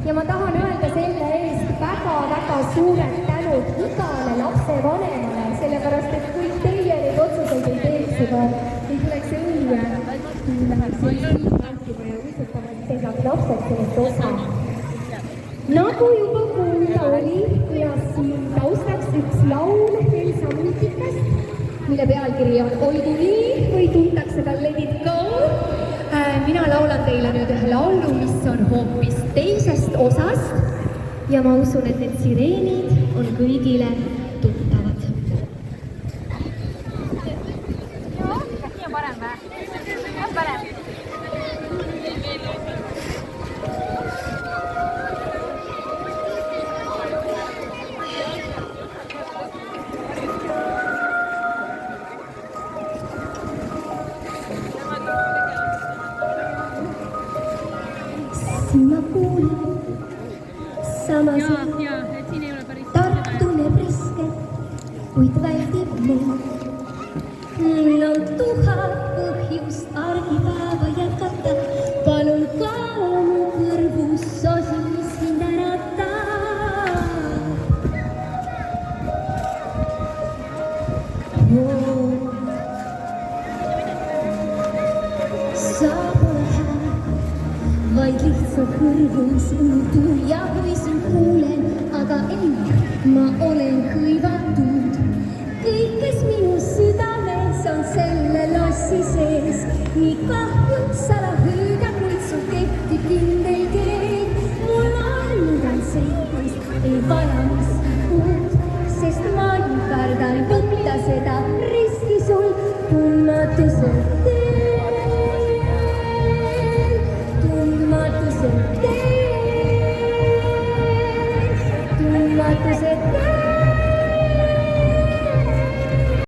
ja ma tahan öelda selle eest väga-väga suured tänud igale lapsevanemale, sellepärast et kui teie neid otsuseid ei teeks, juba ei tuleks õnne, läheks tantsima ja usutama, et teevad lapsed sellest osa. Nagu juba kuulda oli, kõlas siin taustaks üks laul Elsa multikast, mille pealkiri on Olgu nii või tuntakse ka Let It Go. Mina laulan teile nüüd ühe laulu, mis on hoopis teisest osast ja ma usun, et need sireenid on kõigile tuttavad. Joo, nii on parem või? On parem. Ma kuulen samas Tartune priske, kuid väldib meid. Mul on tuhat põhjust argipäeva jätkata, palun kaua mu kõrvus osi sind ärata. Sa pole hää, vaid lihtsalt kõrvus unutud ja kui sind kuulen, aga ei, ma olen hõivatud. Kõik, kes minu südames on selle lossi sees, nii kahjud salahüüga, kuid su kehtib kindel keel. Mul on seikust, ei vaja miski uut, sest ma ei kardan võtta seda riski sul tundmatuselt.